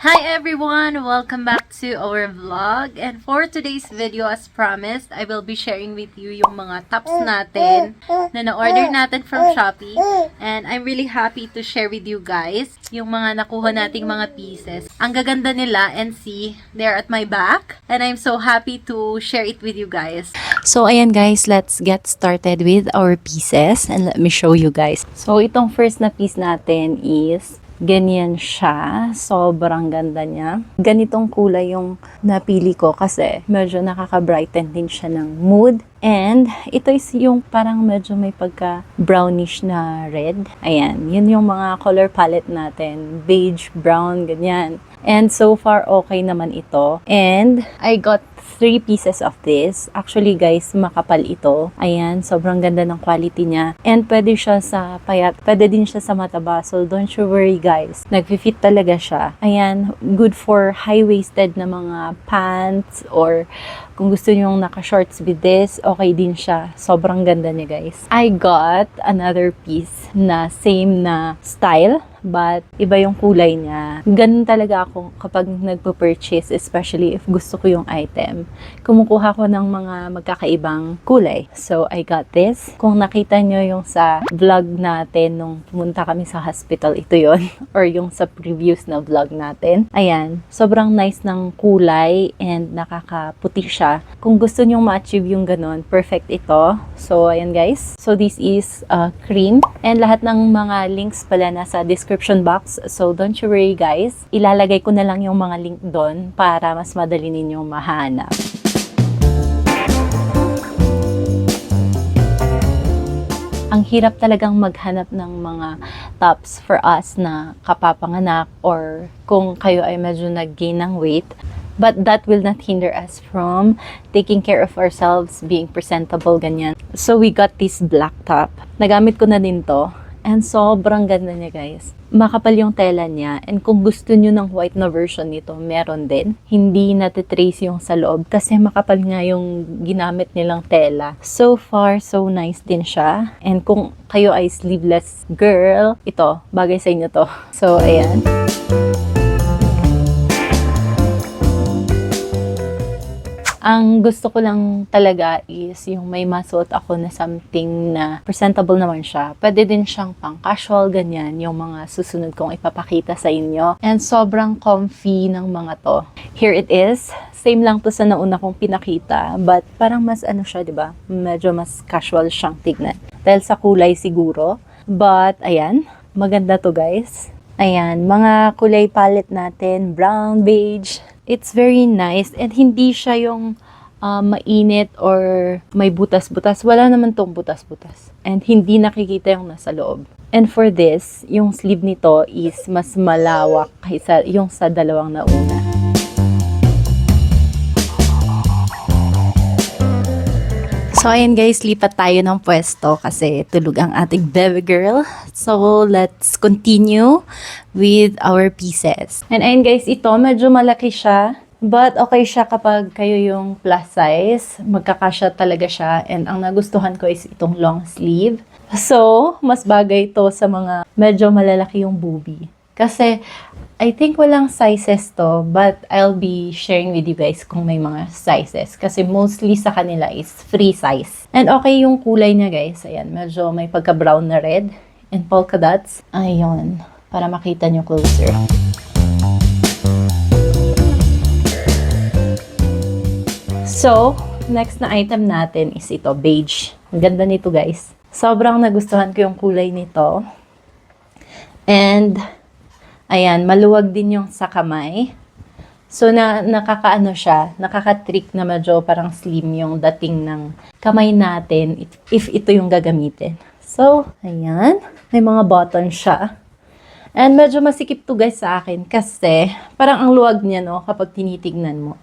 Hi everyone! Welcome back to our vlog. And for today's video, as promised, I will be sharing with you yung mga tops natin na na-order natin from Shopee. And I'm really happy to share with you guys yung mga nakuha nating mga pieces. Ang gaganda nila, and see, they're at my back. And I'm so happy to share it with you guys. So, ayan guys, let's get started with our pieces and let me show you guys. So, itong first na piece natin is ganyan siya. Sobrang ganda niya. Ganitong kulay yung napili ko kasi medyo nakaka-brighten din siya ng mood. And ito is yung parang medyo may pagka brownish na red. Ayan, yun yung mga color palette natin. Beige, brown, ganyan. And so far, okay naman ito. And I got 3 pieces of this. Actually guys, makapal ito. Ayan, sobrang ganda ng quality niya. And pwede siya sa payat, pwede din siya sa mataba. So don't you worry guys. Nag-fit talaga siya. Ayan, good for high-waisted na mga pants or kung gusto nyo naka-shorts with this, okay din siya. Sobrang ganda niya guys. I got another piece na same na style, but iba yung kulay niya. Ganun talaga ako kapag nagpo-purchase, especially if gusto ko yung item. Kumukuha ko ng mga magkakaibang kulay. So, I got this. Kung nakita nyo yung sa vlog natin nung pumunta kami sa hospital, ito yon or yung sa previous na vlog natin. Ayan, sobrang nice ng kulay and nakakaputi siya. Kung gusto nyong ma-achieve yung ganun, perfect ito. So, ayan guys. So, this is cream. And lahat ng mga links pala nasa description box. So, don't you worry guys. Ilalagay ko na lang yung mga link doon para mas madali ninyong mahanap. Ang hirap talagang maghanap ng mga tops for us na kapapanganak or kung kayo ay medyo nag-gain ng weight. But that will not hinder us from taking care of ourselves, being presentable, ganyan. So, we got this black top. Nagamit ko na din to. And sobrang ganda niya, guys. Makapal yung tela niya. And kung gusto nyo ng white na version nito, meron din. Hindi natitrace yung sa loob kasi makapal nga yung ginamit nilang tela. So far, so nice din siya. And kung kayo ay sleeveless girl, ito, bagay sa inyo to. So, ayan. Ang gusto ko lang talaga is yung may masuot ako na something na presentable naman siya. Pwede din siyang pang casual, ganyan, yung mga susunod kong ipapakita sa inyo. And sobrang comfy ng mga to. Here it is. Same lang to sa nauna kong pinakita, but parang mas ano siya, diba? Medyo mas casual siyang tignan. Dahil sa kulay siguro. But, ayan, maganda to guys. Ayan, mga kulay palette natin, brown, beige. It's very nice and hindi siya yung mainit or may butas-butas. Wala naman tong butas-butas. And hindi nakikita yung nasa loob. And for this, yung sleeve nito is mas malawak kaysa yung sa dalawang nauna. So, ayan guys, lipat tayo ng pwesto kasi tulog ang ating baby girl. So, let's continue with our pieces. And ayan guys, ito medyo malaki siya. But okay siya kapag kayo yung plus size. Magkakasya talaga siya. And ang nagustuhan ko is itong long sleeve. So, mas bagay to sa mga medyo malalaki yung boobie. Kasi, I think walang sizes to, but I'll be sharing with you guys kung may mga sizes. Kasi mostly sa kanila is free size. And okay yung kulay niya guys. Ayan, medyo may pagka-brown na red. And polka dots. Ayun, para makita nyo closer. So, next na item natin is ito, beige. Ang ganda nito guys. Sobrang nagustuhan ko yung kulay nito. And ayan, maluwag din yung sa kamay. So, nakakaano siya, nakaka-trick na medyo parang slim yung dating ng kamay natin if ito yung gagamitin. So, ayan, may mga button siya. And medyo masikip to guys sa akin kasi parang ang luwag niya no kapag tinitignan mo.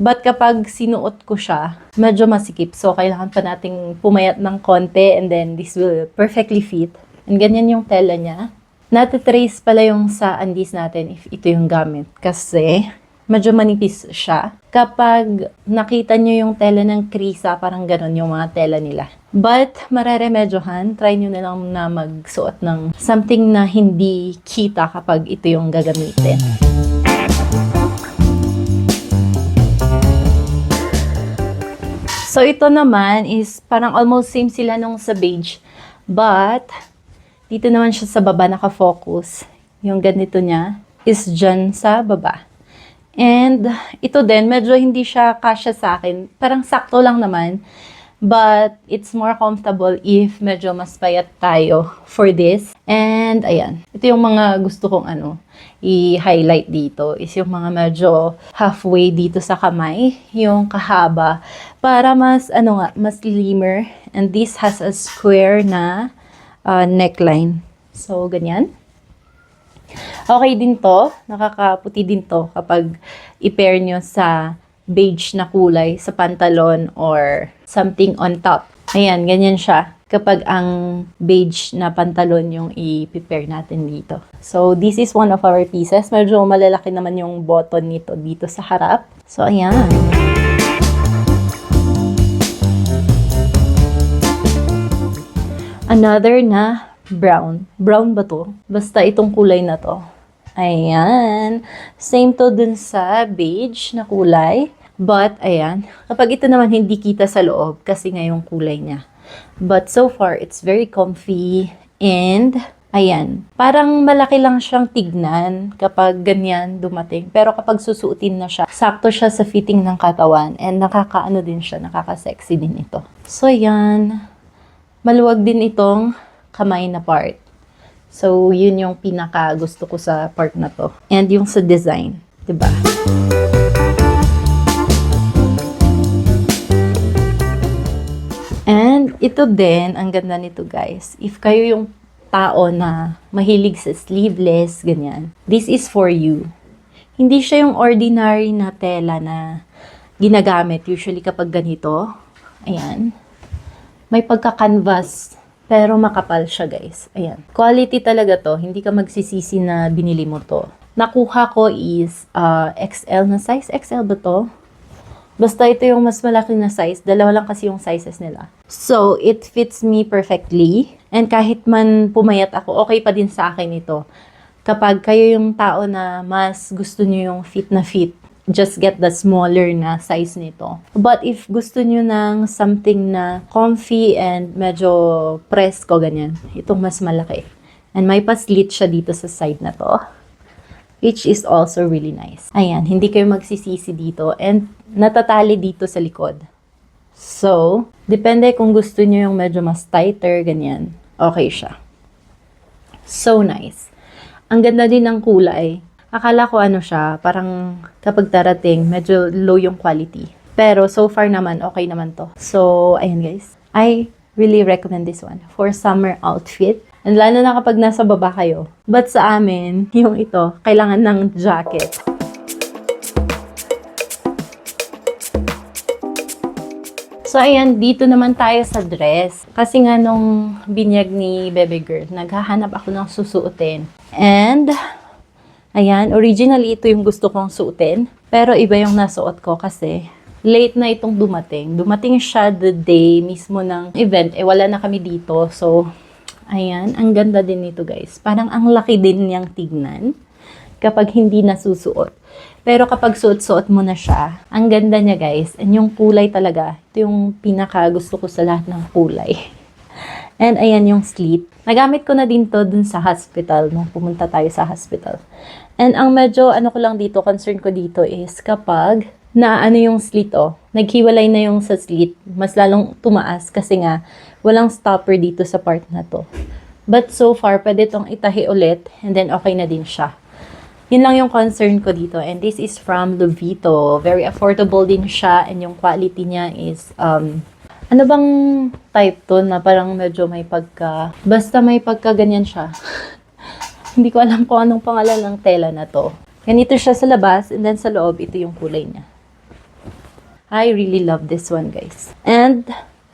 But kapag sinuot ko siya, medyo masikip. So, kailangan pa nating pumayat ng konti and then this will perfectly fit. And ganyan yung tela niya. Natitrace pala yung sa undies natin if ito yung gamit kasi medyo manipis siya. Kapag nakita nyo yung tela ng krisa, parang ganon yung mga tela nila. But, mareremedyohan, try nyo na lang na magsuot ng something na hindi kita kapag ito yung gagamitin. So, ito naman is parang almost same sila nung sa beige. But, dito naman siya sa baba nakafocus. Yung ganito niya is dyan sa baba. And, ito din, medyo hindi siya kasya sa akin. Parang sakto lang naman. But, it's more comfortable if medyo mas payat tayo for this. And, ayan. Ito yung mga gusto kong i-highlight dito. Is yung mga medyo halfway dito sa kamay. Yung kahaba. Para mas, mas slimmer. And this has a square na neckline. So, ganyan. Okay din to. Nakakaputi din to kapag i-pair nyo sa beige na kulay sa pantalon or something on top. Ayan, ganyan siya. Kapag ang beige na pantalon yung i-prepare natin dito. So, this is one of our pieces. Medyo malalaki naman yung button nito dito sa harap. So, ayan. Another na brown. Brown ba to? Basta itong kulay na to. Ayan. Same to dun sa beige na kulay. But, ayan. Kapag ito naman hindi kita sa loob kasi nga yung kulay niya. But so far, it's very comfy. And, ayan. Parang malaki lang siyang tignan kapag ganyan dumating. Pero kapag susuotin na siya, sakto siya sa fitting ng katawan. And nakakaano din siya, nakaka-sexy din ito. So, ayan. Maluwag din itong kamay na part. So, yun yung pinaka gusto ko sa part na to. And yung sa design. Diba? And ito din, ang ganda nito guys. If kayo yung tao na mahilig sa sleeveless, ganyan. This is for you. Hindi siya yung ordinary na tela na ginagamit usually kapag ganito. Ayan. May pagka-canvas. Pero makapal siya guys. Ayan. Quality talaga to. Hindi ka magsisisi na binili mo to. Nakuha ko is XL na size. XL ba to? Basta ito yung mas malaki na size. Dalawa lang kasi yung sizes nila. So, it fits me perfectly. And kahit man pumayat ako, okay pa din sa akin ito. Kapag kayo yung tao na mas gusto nyo yung fit na fit, just get the smaller na size nito. But if gusto nyo ng something na comfy and medyo presko, ganyan, itong mas malaki. And may pa-slit siya dito sa side na to, which is also really nice. Ayan, hindi kayo magsisisi dito and natatali dito sa likod. So, depende kung gusto nyo yung medyo mas tighter, ganyan, okay siya. So nice. Ang ganda din ng kulay. Akala ko siya, parang kapag darating, medyo low yung quality. Pero so far naman, okay naman to. So, ayan guys. I really recommend this one for summer outfit. And lalo na kapag nasa baba kayo. But sa amin, yung ito, kailangan ng jacket. So, ayan, dito naman tayo sa dress. Kasi nga nung binyag ni Bebe Girl, naghahanap ako ng susuotin. And, ayan, originally ito yung gusto kong suotin. Pero iba yung nasuot ko kasi late na itong dumating. Dumating siya the day mismo ng event. Wala na kami dito. So, ayan, ang ganda din nito guys. Parang ang laki din niyang tignan kapag hindi nasusuot. Pero kapag suot-suot mo na siya, ang ganda niya guys. And yung kulay talaga, ito yung pinaka gusto ko sa lahat ng kulay. And ayan yung slit. Nagamit ko na din to dun sa hospital nung pumunta tayo sa hospital. And ang medyo ko lang dito, concern ko dito is kapag yung slit naghiwalay na yung sa slit, mas lalong tumaas kasi nga walang stopper dito sa part na to. But so far, pwede itong itahi ulit and then okay na din siya. Yun lang yung concern ko dito. And this is from Lovito. Very affordable din siya and yung quality niya is ano bang type to na parang medyo may basta may ganyan siya. Hindi ko alam kung anong pangalan ng tela na to. Ganito siya sa labas and then sa loob, ito yung kulay niya. I really love this one, guys. And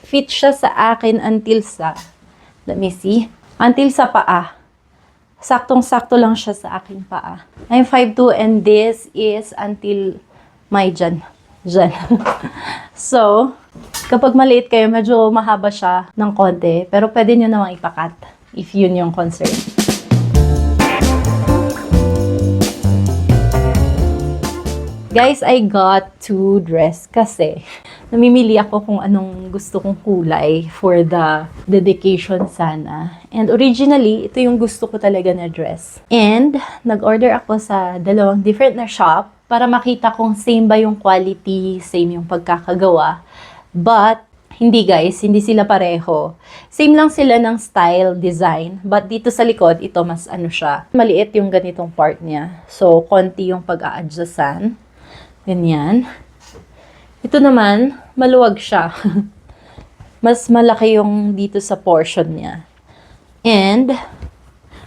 fit siya sa akin until sa, let me see, until sa paa. Saktong-sakto lang siya sa aking paa. I'm 5'2" and this is until my dyan. So, kapag maliit kayo, medyo mahaba siya ng konti. Pero pwede nyo namang ipakat if yun yung concern. Guys, I got 2 dress kasi namimili ako kung anong gusto kong kulay for the dedication sana. And originally, ito yung gusto ko talaga na dress. And nag-order ako sa dalawang different na shop para makita kung same ba yung quality, same yung pagkakagawa. But hindi guys, hindi sila pareho. Same lang sila ng style, design. But dito sa likod, ito mas ano siya. Maliit yung ganitong part niya. So, konti yung pag-a-adjustan. Ganyan. Ito naman, maluwag siya. Mas malaki yung dito sa portion niya. And,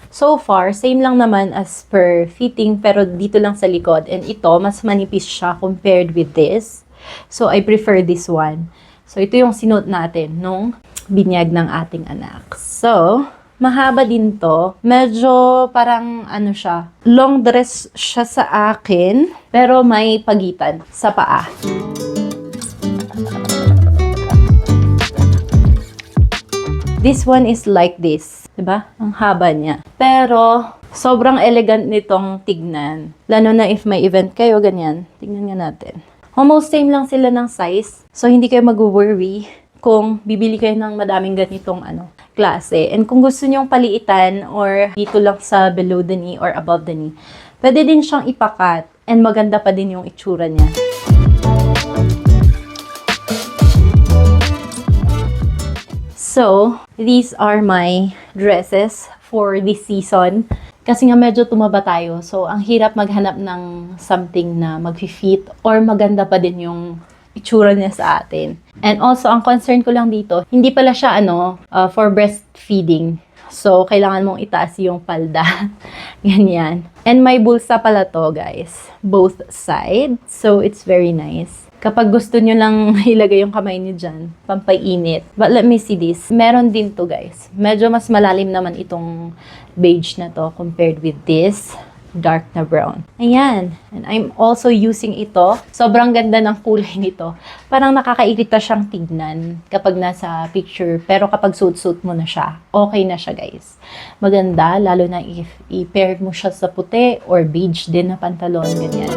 so far, same lang naman as per fitting, pero dito lang sa likod. And ito, mas manipis siya compared with this. So, I prefer this one. So, ito yung sinuot natin nung binyag ng ating anak. So, mahaba din to. Medyo parang ano siya, long dress siya sa akin, pero may pagitan sa paa. This one is like this. Diba? Ang haba niya. Pero, sobrang elegant nitong tignan. Lalo na if may event kayo, ganyan. Tignan nga natin. Almost same lang sila ng size. So, hindi kayo mag-worry kung bibili kayo ng madaming ganitong klase. And kung gusto nyong paliitan or dito lang sa below the knee or above the knee, pwede din siyang ipakat and maganda pa din yung itsura niya. So, these are my dresses for this season. Kasi nga medyo tumaba tayo. So, ang hirap maghanap ng something na mag-fit or maganda pa din yung itsura niya sa atin. And also, ang concern ko lang dito, hindi pala siya for breastfeeding. So, kailangan mong itaas yung palda. Ganyan. And may bulsa pala to, guys. Both sides. So, it's very nice. Kapag gusto nyo lang ilagay yung kamay nyo dyan, pampainit. But let me see this. Meron din to, guys. Medyo mas malalim naman itong beige na to compared with this dark na brown. Ayan. And I'm also using ito. Sobrang ganda ng kulay nito. Parang nakakairita siyang tignan kapag nasa picture. Pero kapag suit-suit mo na siya, okay na siya, guys. Maganda, lalo na if i-pair mo siya sa puti or beige din na pantalon, ganyan.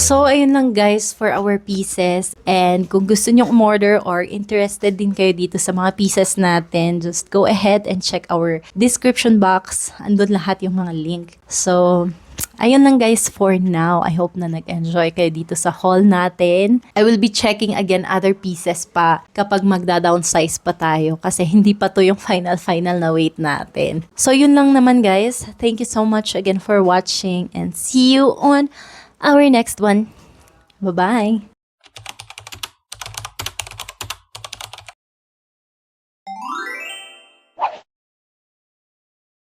So, ayun lang guys for our pieces. And kung gusto nyo umorder or interested din kayo dito sa mga pieces natin, just go ahead and check our description box. Andun lahat yung mga link. So, ayun lang guys for now. I hope na nag-enjoy kayo dito sa haul natin. I will be checking again other pieces pa kapag magda-downsize pa tayo kasi hindi pa to yung final na weight natin. So, yun lang naman guys. Thank you so much again for watching and see you on our next one. Bye-bye.